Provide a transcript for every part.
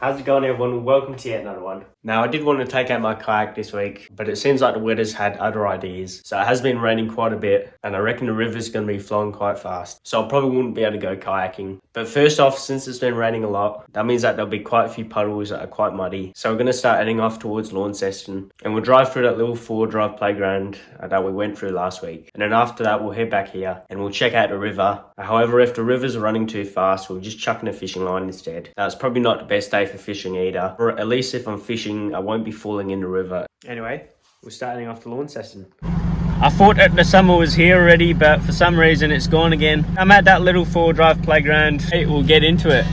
How's it going, everyone? Welcome to yet another one. Now, I did want to take out my kayak this week, but it seems like the weather's had other ideas. So it has been raining quite a bit, and I reckon the river's going to be flowing quite fast. So I probably wouldn't be able to go kayaking. But first off, since it's been raining a lot, that means that there'll be quite a few puddles that are quite muddy. So we're going to start heading off towards Launceston, and we'll drive through that little four-drive playground that we went through last week. And then after that, we'll head back here, and we'll check out the river. However, if the rivers are running too fast, we'll just chuck in a fishing line instead. Now, it's probably not the best day for fishing either, or at least if I'm fishing, I won't be falling in the river. Anyway, we're starting off to Launceston. I thought that the summer was here already, but for some reason it's gone again. I'm at that little four-drive playground. We'll get into it.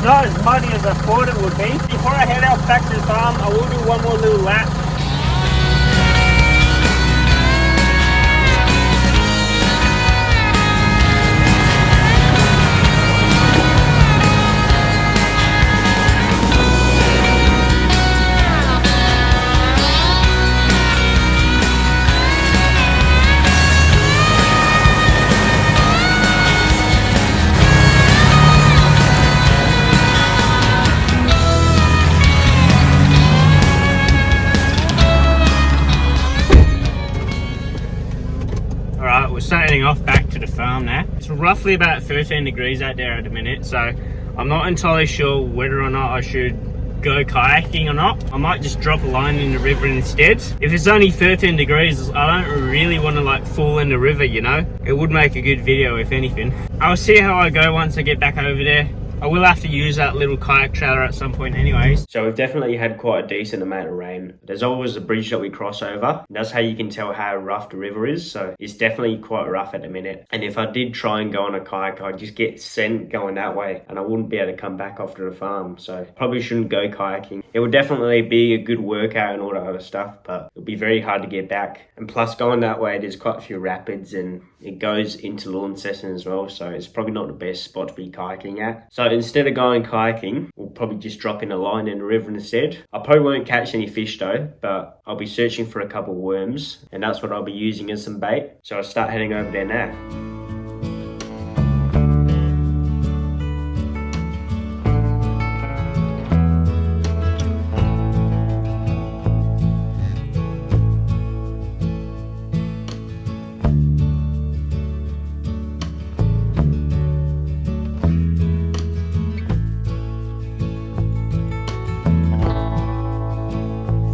Not as muddy as I thought it would be. Before I head out back to the farm, I will do one more little lap. We're starting off back to the farm now. It's roughly about 13 degrees out there at the minute, so I'm not entirely sure whether or not I should go kayaking or not. I might just drop a line in the river instead. If it's only 13 degrees, I don't really want to fall in the river, you know? It would make a good video if anything. I'll see how I go once I get back over there. I will have to use that little kayak trailer at some point anyways. So we've definitely had quite a decent amount of rain. There's always a bridge that we cross over. That's how you can tell how rough the river is. So it's definitely quite rough at the minute. And if I did try and go on a kayak, I'd just get sent going that way and I wouldn't be able to come back after the farm. So probably shouldn't go kayaking. It would definitely be a good workout and all that other stuff, but it'll be very hard to get back. And plus going that way, there's quite a few rapids and it goes into Launceston as well. So it's probably not the best spot to be kayaking at. So instead of going kayaking, we'll probably just drop in a line in the river instead. I probably won't catch any fish though, but I'll be searching for a couple of worms and that's what I'll be using as some bait. So I'll start heading over there now.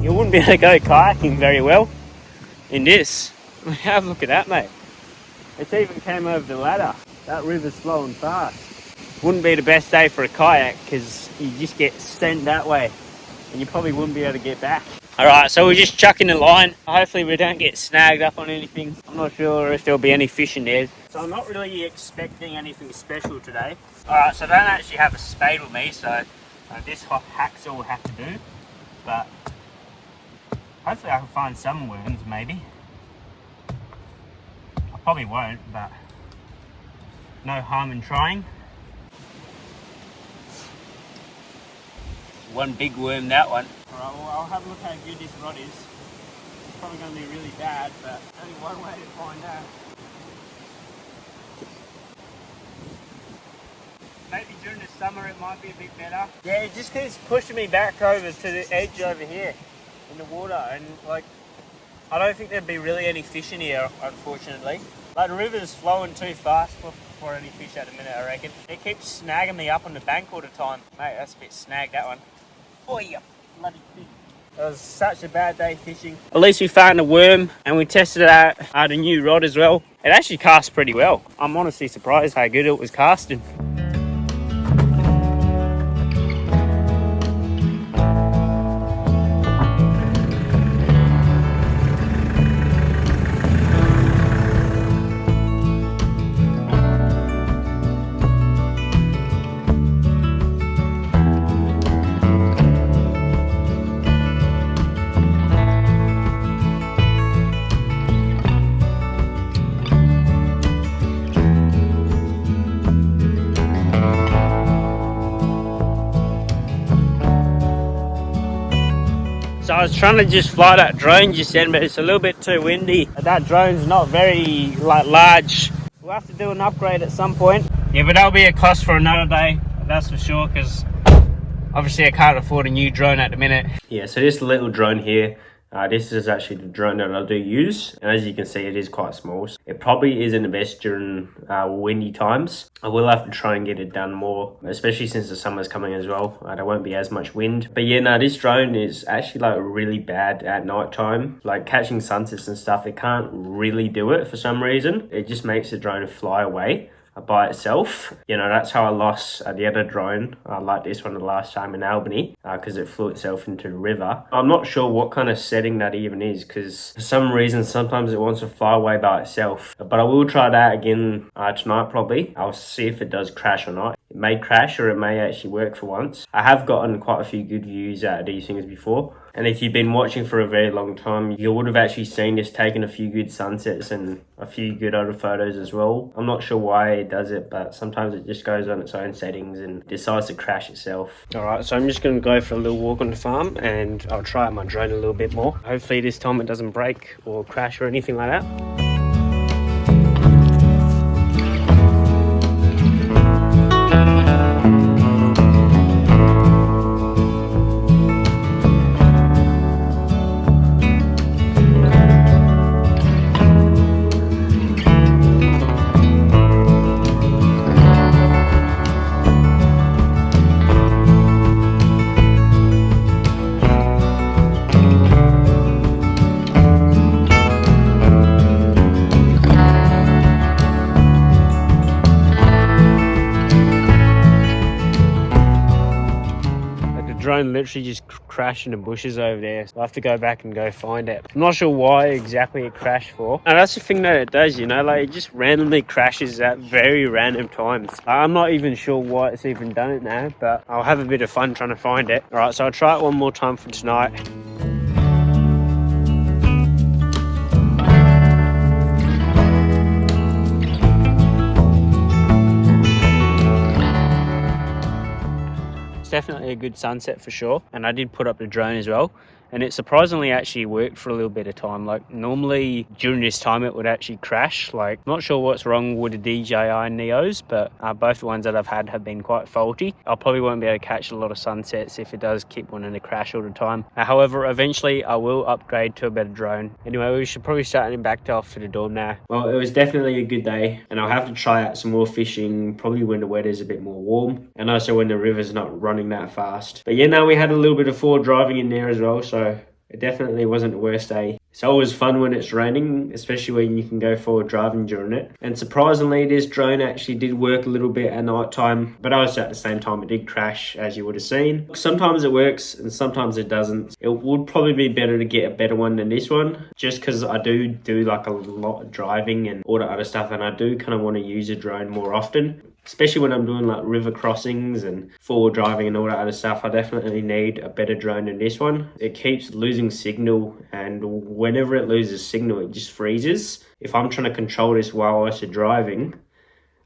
You wouldn't be able to go kayaking very well in this. Have a look at that, mate. It's even came over the ladder. That river's flowing fast. Wouldn't be the best day for a kayak because you just get sent that way and you probably wouldn't be able to get back. Alright, so we're just chucking the line. Hopefully we don't get snagged up on anything. I'm not sure if there'll be any fish in there. So I'm not really expecting anything special today. Alright, so I don't actually have a spade with me, so this hacksaw will have to do. But hopefully I can find some worms, maybe. I probably won't, but no harm in trying. One big worm, that one. Alright, well I'll have a look how good this rod is. It's probably going to be really bad, but only one way to find out. Maybe during the summer it might be a bit better. Yeah, it just keeps pushing me back over to the edge over here. in the water, and like I don't think there'd be really any fish in here, unfortunately. Like the river's flowing too fast for any fish at the minute, I reckon. It keeps snagging me up on the bank all the time. Mate, that's a bit snagged, that one. Oh yeah, bloody fish. It was such a bad day fishing. At least we found a worm and we tested it out a new rod as well. It actually casts pretty well. I'm honestly surprised how good it was casting. So I was trying to just fly that drone just then, but it's a little bit too windy. That drone's not very large. We'll have to do an upgrade at some point. Yeah, but that'll be a cost for another day, that's for sure, because obviously I can't afford a new drone at the minute. Yeah, so this little drone here, this is actually the drone that I do use, and as you can see, it is quite small. So it probably isn't the best during windy times. I will have to try and get it done more, especially since the summer's coming as well. There won't be as much wind. But yeah, no, this drone is actually like really bad at night time. Like catching sunsets and stuff, it can't really do it for some reason. It just makes the drone fly away by itself. You know, that's how I lost the other drone like this one the last time in Albany, because it flew itself into the river. I'm not sure what kind of setting that even is, because for some reason sometimes it wants to fly away by itself. But I will try that again tonight probably. I'll see if it does crash or not. It may crash or it may actually work for once. I have gotten quite a few good views out of these things before. And if you've been watching for a very long time, you would have actually seen this taking a few good sunsets and a few good other photos as well. I'm not sure why it does it, but sometimes it just goes on its own settings and decides to crash itself. All right, so I'm just going to go for a little walk on the farm and I'll try out my drone a little bit more. Hopefully this time it doesn't break or crash or anything like that. Drone literally just crashed in the bushes over there, so I'll have to go back and go find it. I'm not sure why exactly it crashed for. And that's the thing that it does, you know, like it just randomly crashes at very random times. I'm not even sure why it's even done it now, but I'll have a bit of fun trying to find it. All right, so I'll try it one more time for tonight. Definitely a good sunset for sure, and I did put up the drone as well, and it surprisingly actually worked for a little bit of time. Like normally during this time it would actually crash. Like not sure what's wrong with the DJI Neos, but both the ones that I've had have been quite faulty. I probably won't be able to catch a lot of sunsets if it does keep wanting to crash all the time. However, eventually I will upgrade to a better drone. Anyway, we should probably start heading back off to the dorm now. Well, it was definitely a good day, and I'll have to try out some more fishing probably when the weather's a bit more warm, and also when the river's not running that fast. But yeah, no, we had a little bit of forward driving in there as well, so it definitely wasn't the worst day. It's always fun when it's raining, especially when you can go forward driving during it. And surprisingly, this drone actually did work a little bit at night time, but also at the same time it did crash, as you would have seen. Sometimes it works and sometimes it doesn't. It would probably be better to get a better one than this one, just because I do like a lot of driving and all that other stuff, and I do kind of want to use a drone more often. Especially when I'm doing like river crossings and forward driving and all that other stuff, I definitely need a better drone than this one. It keeps losing signal, and whenever it loses signal, it just freezes. If I'm trying to control this while I'm driving,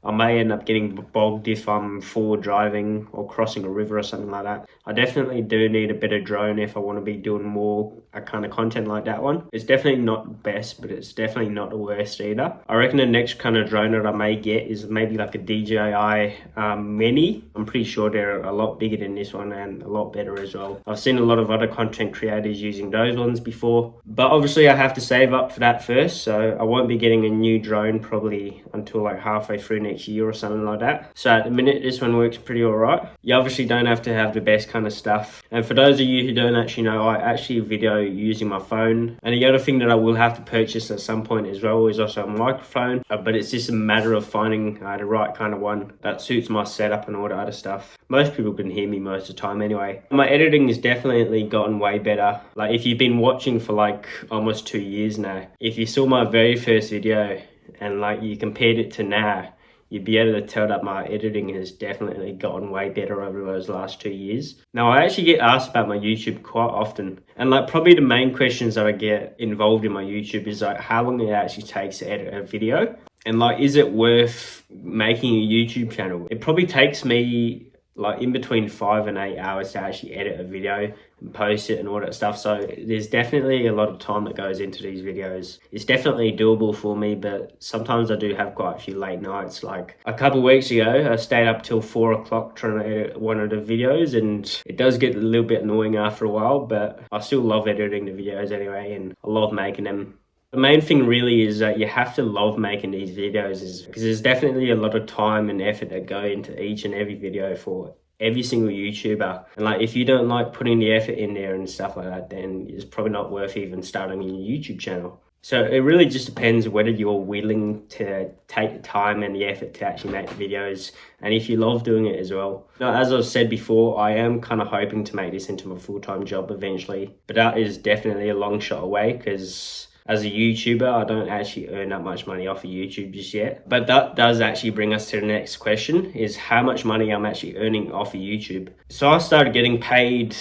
I may end up getting bogged if I'm forward driving or crossing a river or something like that. I definitely do need a better drone if I want to be doing more kind of content like that one. It's definitely not best, but it's definitely not the worst either. I reckon the next kind of drone that I may get is maybe like a DJI Mini. I'm pretty sure they're a lot bigger than this one and a lot better as well. I've seen a lot of other content creators using those ones before, but obviously I have to save up for that first, so I won't be getting a new drone probably until like halfway through next year or something like that. So at the minute this one works pretty alright. You obviously don't have to have the best kind of stuff, and for those of you who don't actually know, I actually video using my phone. And the other thing that I will have to purchase at some point as well is also a microphone, but it's just a matter of finding the right kind of one that suits my setup and all the other stuff. Most people can hear me most of the time anyway. My editing has definitely gotten way better. Like if you've been watching for like almost 2 years now, if you saw my very first video and like you compared it to now, you'd be able to tell that my editing has definitely gotten way better over those last 2 years. Now, I actually get asked about my YouTube quite often. And like probably the main questions that I get involved in my YouTube is like how long it actually takes to edit a video. And like, is it worth making a YouTube channel? It probably takes me like in between 5 and 8 hours to actually edit a video and post it and all that stuff. So there's definitely a lot of time that goes into these videos. It's definitely doable for me, but sometimes I do have quite a few late nights. Like a couple of weeks ago, I stayed up till 4 o'clock trying to edit one of the videos, and it does get a little bit annoying after a while, but I still love editing the videos anyway, and I love making them. The main thing really is that you have to love making these videos, is because there's definitely a lot of time and effort that go into each and every video for every single YouTuber. And like if you don't like putting the effort in there and stuff like that, then it's probably not worth even starting a YouTube channel. So it really just depends whether you're willing to take the time and the effort to actually make the videos, and if you love doing it as well. Now, as I've said before, I am kind of hoping to make this into a full-time job eventually, but that is definitely a long shot away because as a YouTuber, I don't actually earn that much money off of YouTube just yet. But that does actually bring us to the next question, is how much money I'm actually earning off of YouTube. So I started getting paid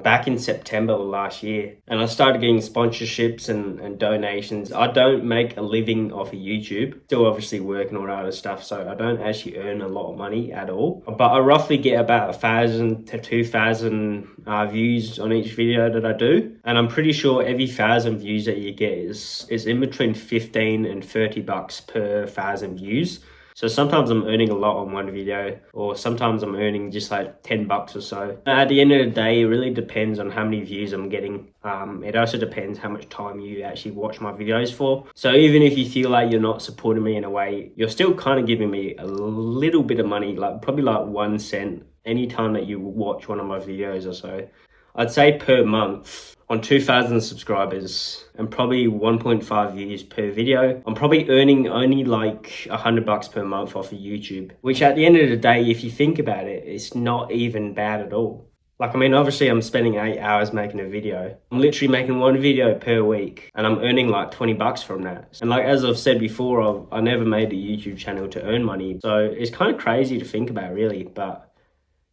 back in September last year, and I started getting sponsorships and donations. I don't make a living off of YouTube, still obviously work and all that other stuff, so I don't actually earn a lot of money at all. But I roughly get about 1,000 to 2,000 views on each video that I do, and I'm pretty sure every 1,000 views that you get is in between 15 and 30 bucks per 1,000 views. So sometimes I'm earning a lot on one video, or sometimes I'm earning just like 10 bucks or so. At the end of the day, it really depends on how many views I'm getting. It also depends how much time you actually watch my videos for. So even if you feel like you're not supporting me in a way, you're still kind of giving me a little bit of money, like probably like 1 cent anytime that you watch one of my videos or so. I'd say per month, on 2,000 subscribers and probably 1.5 views per video, I'm probably earning only like 100 bucks per month off of YouTube, which at the end of the day, if you think about it, it's not even bad at all. Like, I mean, obviously I'm spending 8 hours making a video. I'm literally making one video per week and I'm earning like 20 bucks from that. And like, as I've said before, I never made a YouTube channel to earn money. So it's kind of crazy to think about really, but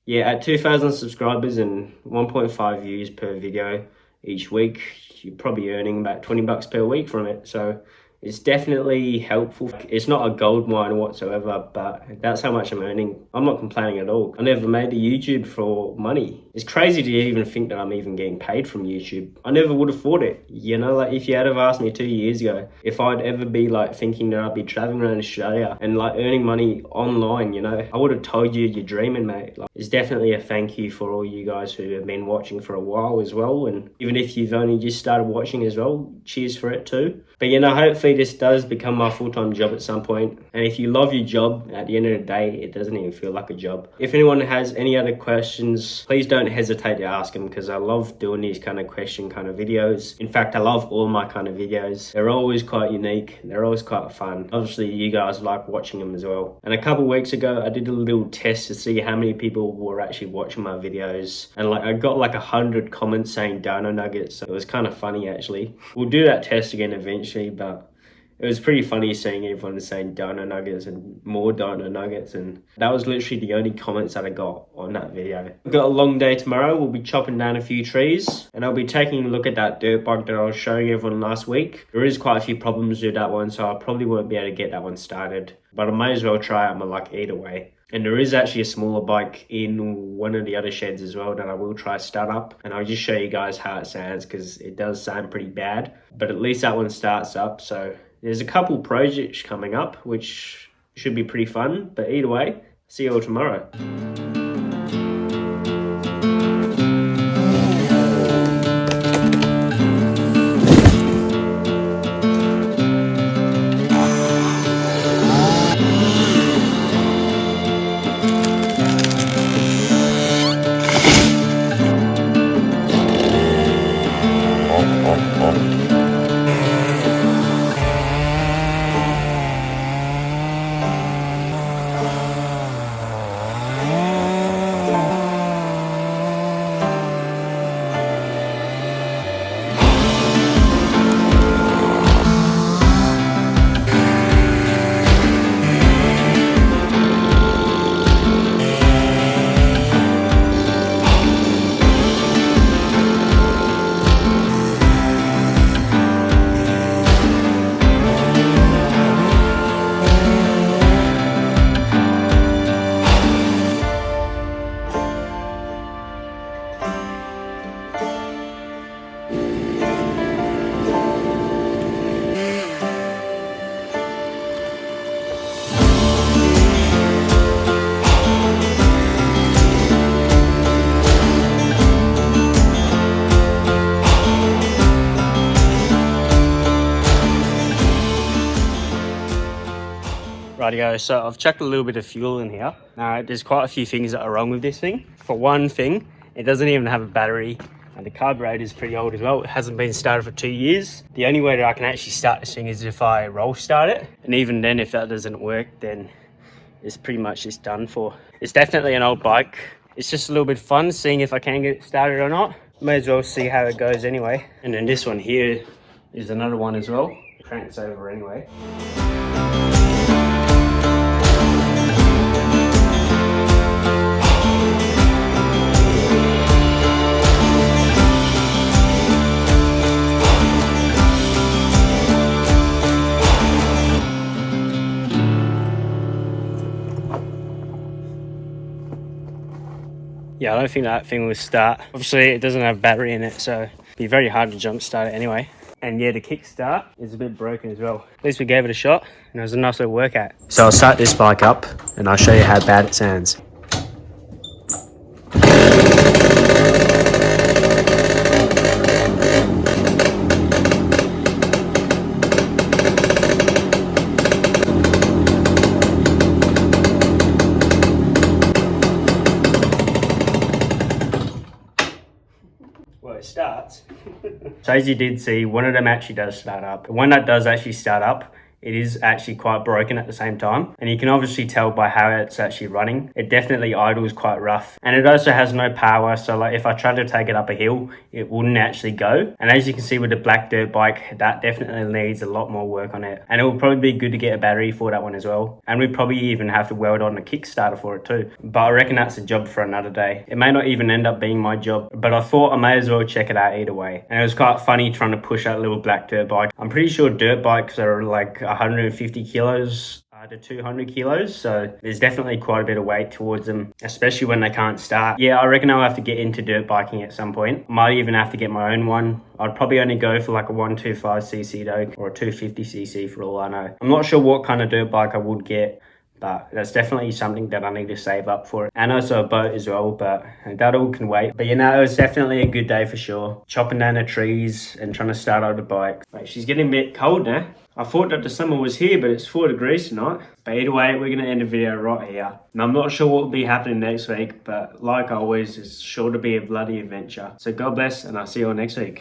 yeah, at 2,000 subscribers and 1.5 views per video each week, you're probably earning about 20 bucks per week from it. So it's definitely helpful. It's not a gold mine whatsoever, but that's how much I'm earning. I'm not complaining at all. I never made a YouTube for money. It's crazy to even think that I'm even getting paid from YouTube. I never would have thought it. You know, like if you had have asked me 2 years ago if I'd ever be like thinking that I'd be traveling around Australia and like earning money online, you know, I would have told you you're dreaming, mate. Like, it's definitely a thank you for all you guys who have been watching for a while as well. And even if you've only just started watching as well, cheers for it too. But you know, hopefully this does become my full-time job at some point. And if you love your job, at the end of the day, it doesn't even feel like a job. If anyone has any other questions, please don't hesitate to ask them, because I love doing these kind of question kind of videos. In fact, I love all my kind of videos. They're always quite unique. They're always quite fun. Obviously, you guys like watching them as well. And a couple of weeks ago, I did a little test to see how many people were actually watching my videos. And like, I got like 100 comments saying Dino Nuggets. So it was kind of funny actually. We'll do that test again eventually, but It was pretty funny seeing everyone saying dino nuggets and more dino nuggets, and that was literally the only comments that I got on that video. We've got a long day tomorrow. We'll be chopping down a few trees, and I'll be taking a look at that dirt bike that I was showing everyone last week. There is quite a few problems with that one, so I probably won't be able to get that one started, but I might as well try out my luck either way. And there is actually a smaller bike in one of the other sheds as well that I will try start up, and I'll just show you guys how it sounds, because it does sound pretty bad, but at least that one starts up. So there's a couple projects coming up which should be pretty fun, but either way, see you all tomorrow. Rightio, so I've chucked a little bit of fuel in here. Now, there's quite a few things that are wrong with this thing. For one thing, it doesn't even have a battery, and the carburetor is pretty old as well. It hasn't been started for 2 years. The only way that I can actually start this thing is if I roll start it, and even then, if that doesn't work, then it's pretty much just done for. It's definitely an old bike. It's just a little bit fun seeing if I can get it started or not. May as well see how it goes anyway. And then this one here is another one as well. The crank's over anyway. Yeah, I don't think that thing will start. Obviously, it doesn't have battery in it, so it'd be very hard to jump start it anyway. And yeah, the kickstart is a bit broken as well. At least we gave it a shot, and it was a nice little workout. So I'll start this bike up, and I'll show you how bad it sounds. Starts. So as you did see, one of them actually does start up. The one that does actually start up, it is actually quite broken at the same time, and you can obviously tell by how it's actually running. It definitely idles quite rough, and it also has no power, so like if I tried to take it up a hill, it wouldn't actually go. And as you can see with the black dirt bike, that definitely needs a lot more work on it, and it will probably be good to get a battery for that one as well, and we'd probably even have to weld on a Kickstarter for it too, but I reckon that's a job for another day. It may not even end up being my job, but I thought I may as well check it out either way. And it was quite funny trying to push that little black dirt bike. I'm pretty sure dirt bikes are like 150 kilos to 200 kilos, so there's definitely quite a bit of weight towards them, especially when they can't start. Yeah, I reckon I'll have to get into dirt biking at some point. I might even have to get my own one. I'd probably only go for like a 125cc though, or a 250cc for all I know. I'm not sure what kind of dirt bike I would get, but that's definitely something that I need to save up for. And also a boat as well, but that all can wait. But you know, it was definitely a good day for sure. Chopping down the trees and trying to start out the bike. Wait, she's getting a bit cold now. I thought that the summer was here, but it's 4 degrees tonight. But either way, we're going to end the video right here. And I'm not sure what will be happening next week, but like always, it's sure to be a bloody adventure. So God bless, and I'll see you all next week.